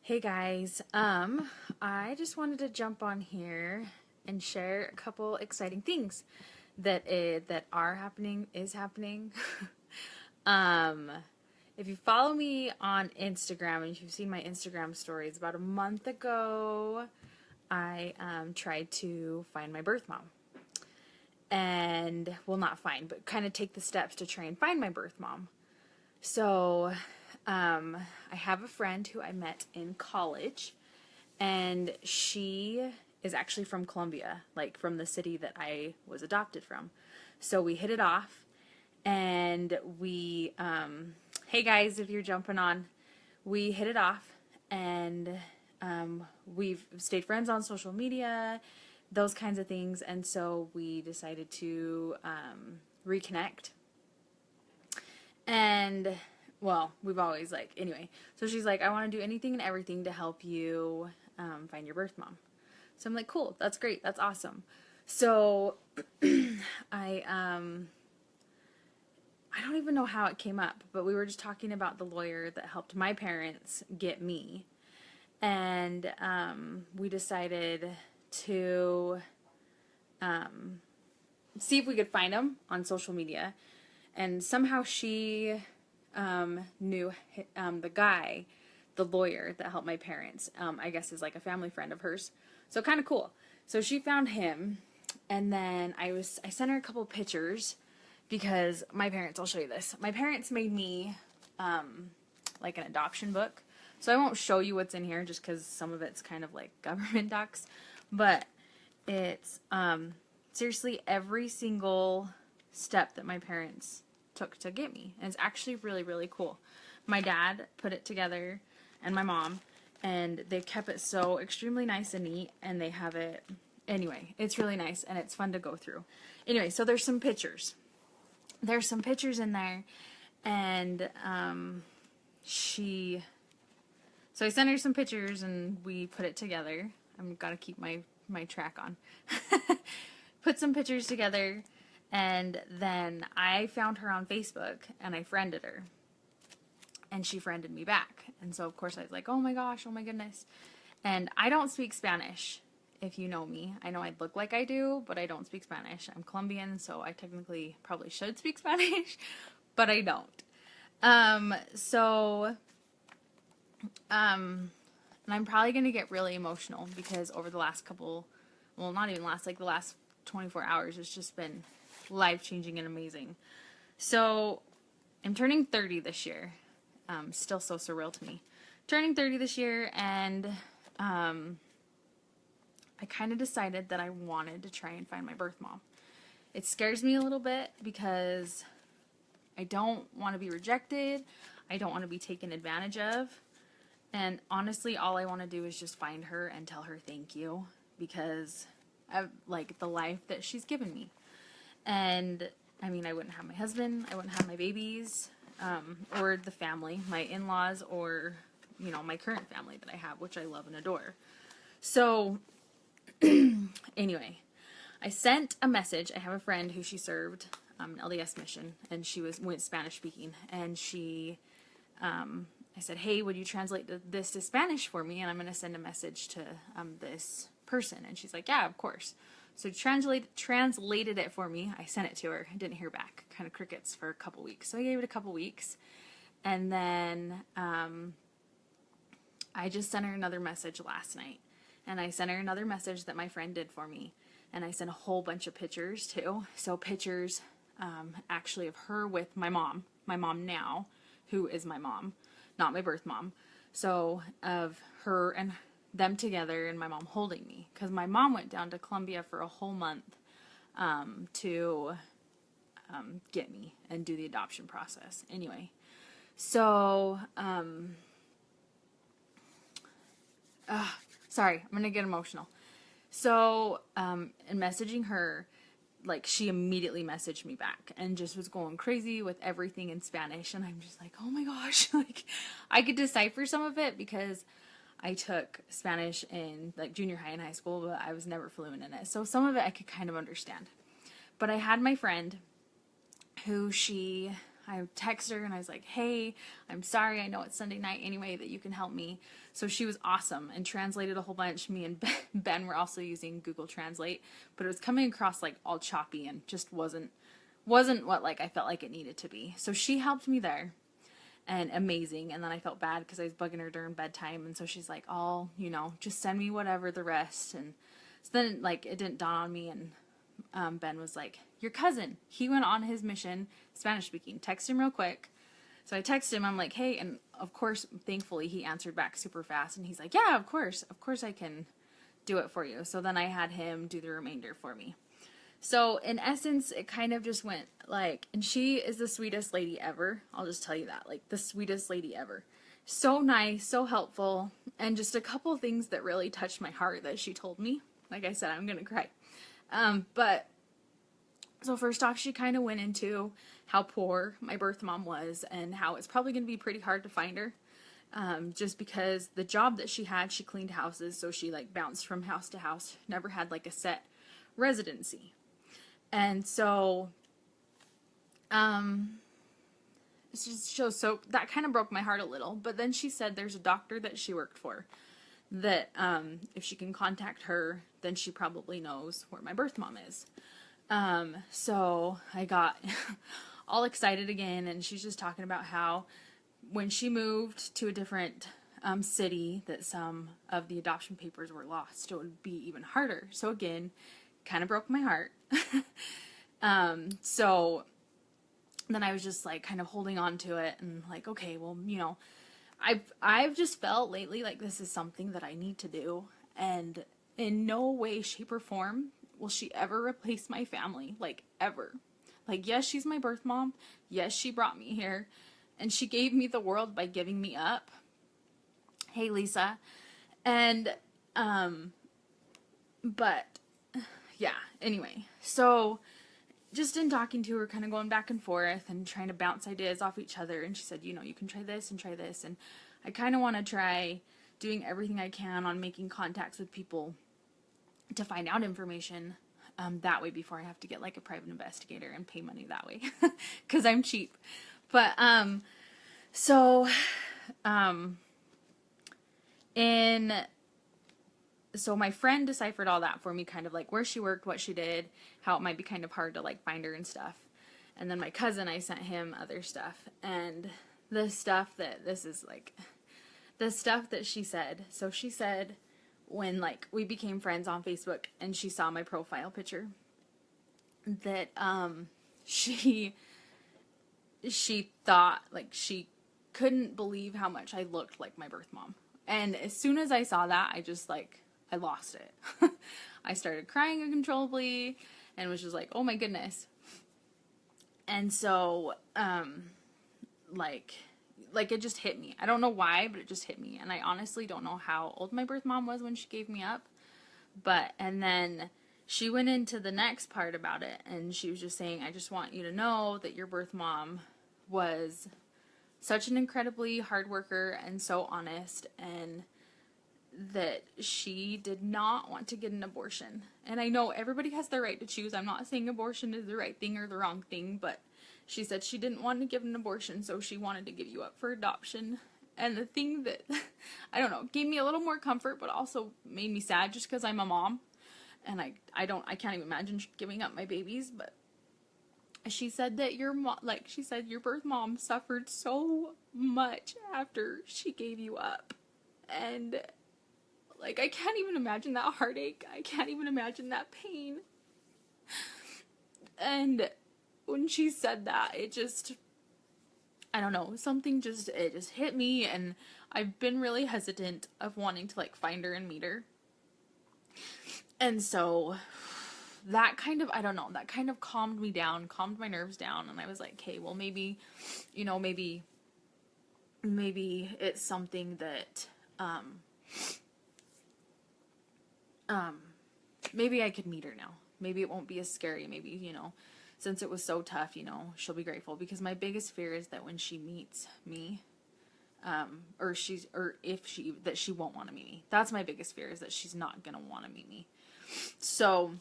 Hey guys, I just wanted to jump on here and share a couple exciting things that are happening. um, if you follow me on Instagram and if you've seen my Instagram stories, about a month ago, I tried to find my birth mom, and well, not find, but kind of take the steps to try and find my birth mom. So, I have a friend who I met in college, and she is actually from Columbia, like from the city that I was adopted from. So we hit it off, and hey guys, if you're jumping on, we hit it off, and we've stayed friends on social media, those kinds of things, and so we decided to reconnect. And well, we've always anyway. So she's like, I want to do anything and everything to help you find your birth mom. So I'm like, cool, that's great, that's awesome. So I I don't even know how it came up, but we were just talking about the lawyer that helped my parents get me, and we decided to see if we could find him on social media, and somehow she knew the guy, the lawyer that helped my parents. I guess is like a family friend of hers, so kind of cool. So she found him, and then I sent her a couple pictures because my parents. I'll show you this. My parents made me like an adoption book, so I won't show you what's in here just because some of it's kind of like government docs, but it's seriously every single step that my parents took to get me. And it's actually really, really cool. My dad put it together, and my mom, and they've kept it so extremely nice and neat, and they have it, anyway, it's really nice, and it's fun to go through. Anyway, so there's some pictures. There's some pictures in there, and so I sent her some pictures, and we put it together. I've got to keep my track on. Put some pictures together, and then I found her on Facebook, and I friended her, and she friended me back. And so, of course, I was like, oh my gosh, oh my goodness. And I don't speak Spanish, if you know me. I know I look like I do, but I don't speak Spanish. I'm Colombian, so I technically probably should speak Spanish, but I don't. And I'm probably going to get really emotional because over the last not even last, like the last 24 hours, it's just been life-changing and amazing. So I'm turning 30 this year. Still so surreal to me. Turning 30 this year, and I kind of decided that I wanted to try and find my birth mom. It scares me a little bit because I don't want to be rejected. I don't want to be taken advantage of. And honestly, all I want to do is just find her and tell her thank you because of like the life that she's given me. And I mean, I wouldn't have my husband, I wouldn't have my babies, or the family, my in-laws, or, you know, my current family that I have, which I love and adore. So, anyway, I sent a message. I have a friend who she served an LDS mission, and she went Spanish speaking, and I said, hey, would you translate this to Spanish for me? And I'm going to send a message to this person. And she's like, yeah, of course. So translated it for me. I sent it to her. I didn't hear back. Kind of crickets for a couple weeks. So I gave it a couple weeks. And then I just sent her another message last night. And I sent her another message that my friend did for me. And I sent a whole bunch of pictures too. So pictures actually of her with my mom now, who is my mom, not my birth mom. So of her and them together and my mom holding me, because my mom went down to Columbia for a whole month to get me and do the adoption process. Anyway, so sorry, I'm gonna get emotional. So in messaging her, like, she immediately messaged me back and just was going crazy with everything in Spanish, and I'm just like, oh my gosh, like, I could decipher some of it because I took Spanish in like junior high and high school, but I was never fluent in it. So some of it I could kind of understand. But I had my friend who I texted her and I was like, hey, I'm sorry. I know it's Sunday night anyway that you can help me. So she was awesome and translated a whole bunch. Me and Ben were also using Google Translate, but it was coming across like all choppy and just wasn't what like I felt like it needed to be. So she helped me there. And amazing. And then I felt bad because I was bugging her during bedtime. And so she's like, oh, you know, just send me whatever the rest. And so then, like, it didn't dawn on me. And Ben was like, your cousin, he went on his mission, Spanish speaking. Text him real quick. So I texted him. I'm like, hey. And of course, thankfully, he answered back super fast. And he's like, yeah, of course I can do it for you. So then I had him do the remainder for me. So, in essence, it kind of just went like, and she is the sweetest lady ever. I'll just tell you that. Like, the sweetest lady ever. So nice, so helpful, and just a couple of things that really touched my heart that she told me. Like I said, I'm going to cry. But, so first off, she kind of went into how poor my birth mom was and how it's probably going to be pretty hard to find her. Just because the job that she had, she cleaned houses, so she, like, bounced from house to house, never had, like, a set residency. And so, so that kind of broke my heart a little. But then she said there's a doctor that she worked for that, if she can contact her, then she probably knows where my birth mom is. So I got all excited again, and she's just talking about how when she moved to a different city, that some of the adoption papers were lost. It would be even harder. So again, kind of broke my heart. So then I was just like kind of holding on to it and like, okay, well, you know, I've just felt lately like this is something that I need to do, and in no way, shape, or form will she ever replace my family, like ever. Like, yes, she's my birth mom. Yes, she brought me here, and she gave me the world by giving me up. Hey, Lisa. And, but yeah, anyway, so just in talking to her, kind of going back and forth and trying to bounce ideas off each other, and she said, you know, you can try this, and I kind of want to try doing everything I can on making contacts with people to find out information that way before I have to get like a private investigator and pay money that way, because I'm cheap. But so my friend deciphered all that for me, kind of like where she worked, what she did, how it might be kind of hard to like find her and stuff. And then my cousin, I sent him other stuff, and the stuff that she said. So she said when like we became friends on Facebook and she saw my profile picture that she thought, like, she couldn't believe how much I looked like my birth mom. And as soon as I saw that, I lost it. I started crying uncontrollably and was just like, oh my goodness. And so, like it just hit me. I don't know why, but it just hit me. And I honestly don't know how old my birth mom was when she gave me up. And then she went into the next part about it, and she was just saying, I just want you to know that your birth mom was such an incredibly hard worker and so honest, and that she did not want to get an abortion. And I know everybody has the right to choose. I'm not saying abortion is the right thing or the wrong thing, but she said she didn't want to give an abortion, so she wanted to give you up for adoption. And the thing that, I don't know, gave me a little more comfort, but also made me sad just because I'm a mom. And I can't even imagine giving up my babies, but she said that your birth mom suffered so much after she gave you up. And like, I can't even imagine that heartache. I can't even imagine that pain. And when she said that, it just, I don't know, it just hit me, and I've been really hesitant of wanting to like find her and meet her. And so that kind of, I don't know, that kind of calmed me down, calmed my nerves down, and I was like, okay, well, maybe, you know, maybe it's something that, maybe I could meet her now. Maybe it won't be as scary. Maybe, you know, since it was so tough, you know, she'll be grateful. Because my biggest fear is that when she meets me, that she won't want to meet me. That's my biggest fear, is that she's not gonna want to meet me. So,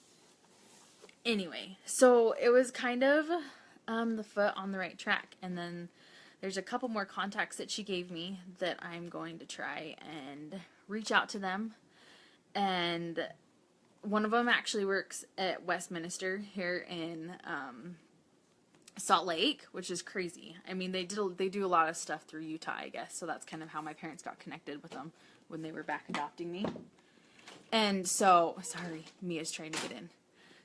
anyway, so it was kind of the foot on the right track. And then there's a couple more contacts that she gave me that I'm going to try and reach out to them. And one of them actually works at Westminster here in Salt Lake, which is crazy. I mean, they do a lot of stuff through Utah, I guess. So that's kind of how my parents got connected with them when they were back adopting me. And so, sorry, Mia's trying to get in.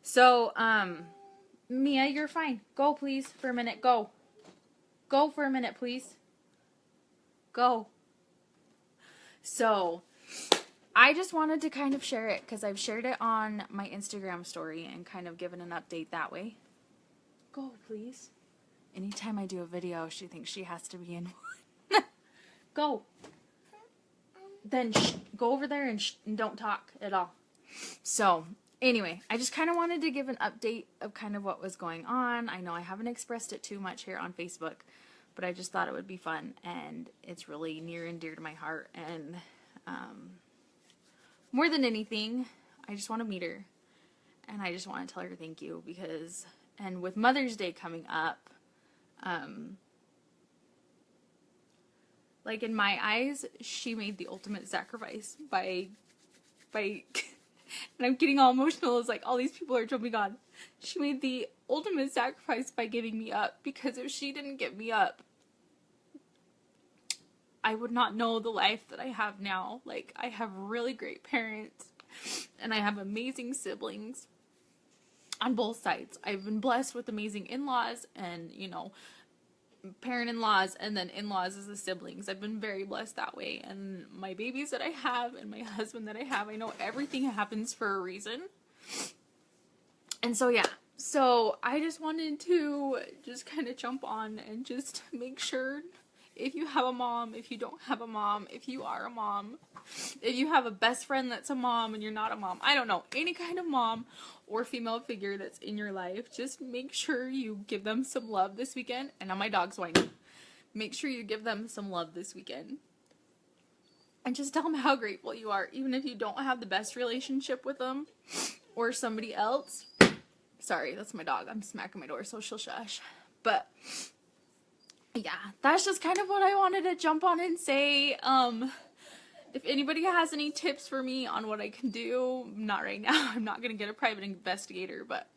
So, Mia, you're fine. Go, please, for a minute. Go. Go for a minute, please. Go. So, I just wanted to kind of share it because I've shared it on my Instagram story and kind of given an update that way. Go, please. Anytime I do a video, she thinks she has to be in one. Go. Then go over there and don't talk at all. So, anyway, I just kind of wanted to give an update of kind of what was going on. I know I haven't expressed it too much here on Facebook, but I just thought it would be fun, and it's really near and dear to my heart. And more than anything, I just want to meet her, and I just want to tell her thank you because, and with Mother's Day coming up, like in my eyes, she made the ultimate sacrifice by, and I'm getting all emotional as like all these people are jumping on. She made the ultimate sacrifice by giving me up, because if she didn't give me up, I would not know the life that I have now. Like, I have really great parents, and I have amazing siblings on both sides. I've been blessed with amazing in-laws and, you know, parent-in-laws and then in-laws as the siblings. I've been very blessed that way. And my babies that I have and my husband that I have, I know everything happens for a reason. And so, yeah. So, I just wanted to just kind of jump on and just make sure, if you have a mom, if you don't have a mom, if you are a mom, if you have a best friend that's a mom and you're not a mom, I don't know, any kind of mom or female figure that's in your life, just make sure you give them some love this weekend. And now my dog's whining. Make sure you give them some love this weekend. And just tell them how grateful you are, even if you don't have the best relationship with them or somebody else. Sorry, that's my dog. I'm smacking my door, so she'll shush. But yeah, that's just kind of what I wanted to jump on and say. If anybody has any tips for me on what I can do, not right now. I'm not going to get a private investigator, but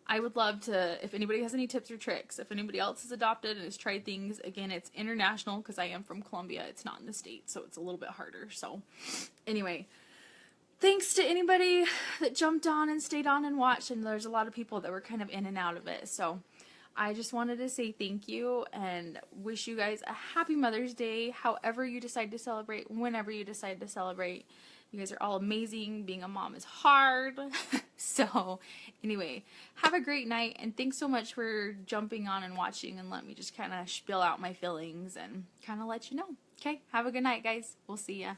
I would love to, if anybody has any tips or tricks, if anybody else has adopted and has tried things. Again, it's international because I am from Colombia. It's not in the States, so it's a little bit harder. So anyway, thanks to anybody that jumped on and stayed on and watched, and there's a lot of people that were kind of in and out of it. So I just wanted to say thank you and wish you guys a happy Mother's Day, however you decide to celebrate, whenever you decide to celebrate. You guys are all amazing. Being a mom is hard. So anyway, have a great night, and thanks so much for jumping on and watching and let me just kind of spill out my feelings and kind of let you know. Okay, have a good night, guys. We'll see ya.